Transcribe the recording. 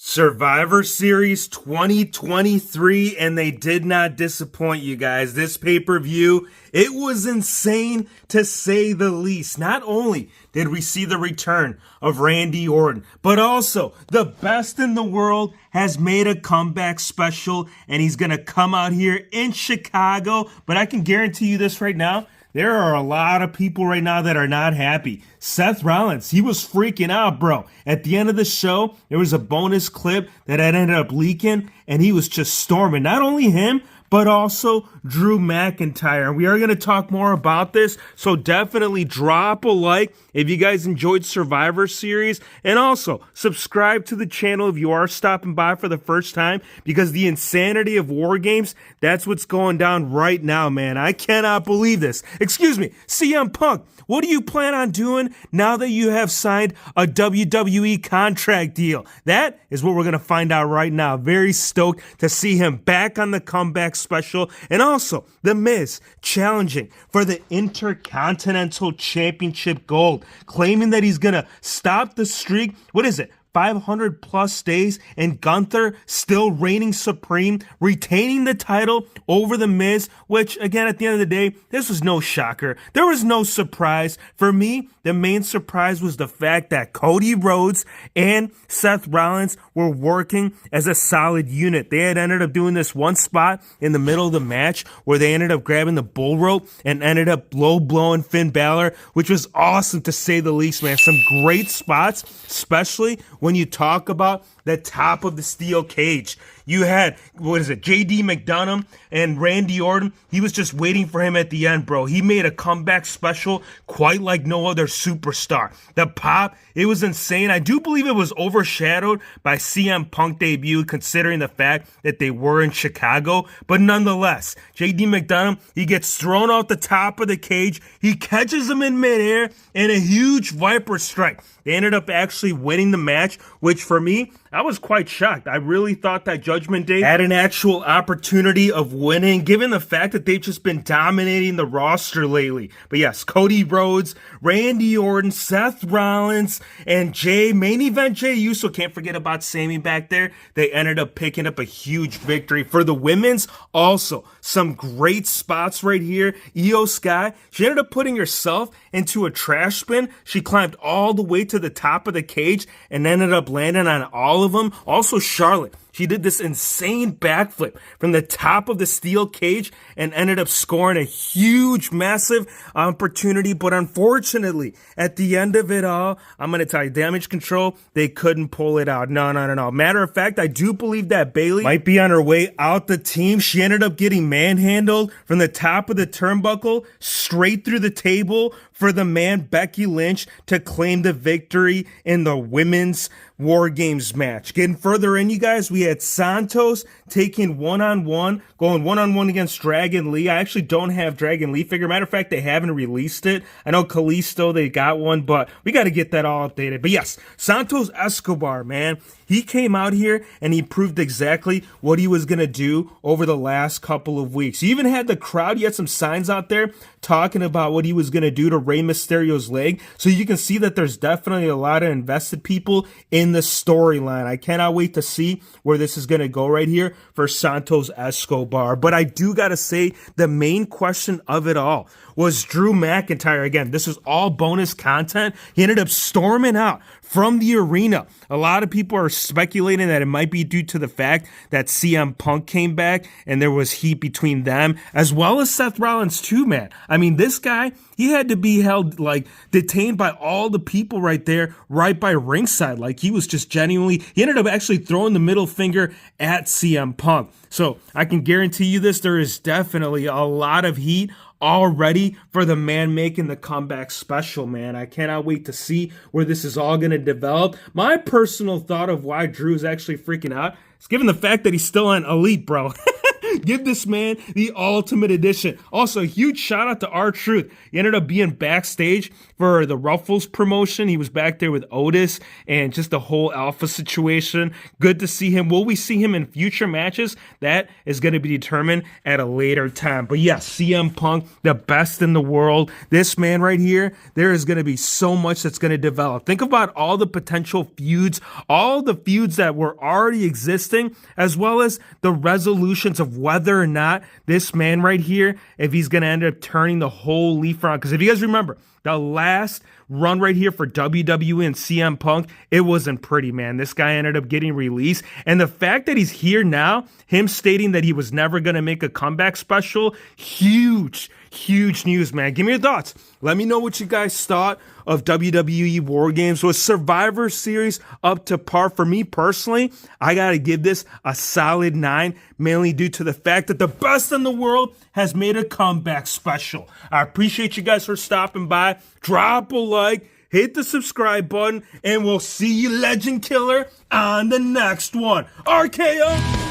Survivor Series 2023, and they did not disappoint you guys. This pay-per-view, it was insane to say the least. Not only did we see the return of Randy Orton, but also the best in the world has made a comeback special, and he's going to come out here in Chicago. But I can guarantee you this right now, there are a lot of people right now that are not happy. Seth Rollins, he was freaking out, bro. At the end of the show, there was a bonus clip that had ended up leaking, and he was just storming. Not only him, but also Drew McIntyre. We are going to talk more about this, so definitely drop a like if you guys enjoyed Survivor Series, and also subscribe to the channel if you are stopping by for the first time, because the insanity of WarGames, that's what's going down right now, man. I cannot believe this. Excuse me, CM Punk, what do you plan on doing now that you have signed a WWE contract deal? That is what we're going to find out right now. Very stoked to see him back on the comeback special. And also, The Miz challenging for the Intercontinental Championship gold, claiming that he's going to stop the streak. What is it? 500 plus days, and Gunther still reigning supreme, retaining the title over The Miz, which, again, at the end of the day, this was no shocker. There was no surprise. For me, the main surprise was the fact that Cody Rhodes and Seth Rollins were working as a solid unit. They had ended up doing this one spot in the middle of the match where they ended up grabbing the bull rope and ended up low-blowing Finn Balor, which was awesome to say the least, man. Some great spots, especially when you talk about the top of the steel cage. You had, JD McDonough and Randy Orton. He was just waiting for him at the end, bro. He made a comeback special quite like no other superstar. The pop, it was insane. I do believe it was overshadowed by CM Punk debut, considering the fact that they were in Chicago. But nonetheless, JD McDonough, he gets thrown off the top of the cage. He catches him in midair and a huge Viper strike. They ended up actually winning the match, which for me, I was quite shocked. I really thought that Judgment Day had an actual opportunity of winning, given the fact that they've just been dominating the roster lately. But yes, Cody Rhodes, Randy Orton, Seth Rollins, and main event Jey Uso. Can't forget about Sammy back there. They ended up picking up a huge victory. For the women's, also some great spots right here. Io Sky, she ended up putting herself into a trash spin. She climbed all the way to the top of the cage and ended up landing on all of them. Also, Charlotte, she did this insane backflip from the top of the steel cage and ended up scoring a huge, massive opportunity. But unfortunately, at the end of it all, I'm going to tell you, Damage Control, they couldn't pull it out. No. Matter of fact, I do believe that Bayley might be on her way out the team. She ended up getting manhandled from the top of the turnbuckle straight through the table for the man Becky Lynch to claim the victory in the women's WarGames match. Getting further in, you guys, we had Santos taking one-on-one, going one-on-one against Dragon Lee. I actually don't have Dragon Lee figure. Matter of fact, they haven't released it. I know Kalisto, they got one, but we got to get that all updated. But yes, Santos Escobar, man, he came out here and he proved exactly what he was going to do over the last couple of weeks. He even had the crowd, he had some signs out there talking about what he was going to do to Rey Mysterio's leg. So you can see that there's definitely a lot of invested people in the storyline. I cannot wait to see where this is going to go right here for Santos Escobar. But I do got to say, the main question of it all was Drew McIntyre. Again, this was all bonus content. He ended up storming out from the arena. A lot of people are speculating that it might be due to the fact that CM Punk came back and there was heat between them, as well as Seth Rollins too, man. I mean, this guy, he had to be held, detained by all the people right there, right by ringside. He was just genuinely, he ended up actually throwing the middle finger at CM Punk. So I can guarantee you this, there is definitely a lot of heat already for the man making the comeback special, man. I cannot wait to see where this is all going to develop. My personal thought of why Drew's actually freaking out is given the fact that he's still on Elite, bro. Give this man the Ultimate Edition. Also, a huge shout out to R-Truth. He ended up being backstage for the Ruffles promotion. He was back there with Otis and just the whole Alpha situation. Good to see him. Will we see him in future matches? That is going to be determined at a later time. But yes, CM Punk, the best in the world. This man right here, there is going to be so much that's going to develop. Think about all the potential feuds, all the feuds that were already existing, as well as the resolutions of whether or not this man right here, if he's going to end up turning the whole leaf around. Because if you guys remember, the last run right here for WWE and CM Punk, it wasn't pretty, man. This guy ended up getting released. And the fact that he's here now, him stating that he was never going to make a comeback special, huge news, man. Give me your thoughts. Let me know what you guys thought of WWE WarGames. Was Survivor Series up to par? For me personally, I got to give this a solid 9, mainly due to the fact that the best in the world has made a comeback special. I appreciate you guys for stopping by. Drop a like, hit the subscribe button, and we'll see you, Legend Killer, on the next one. RKO!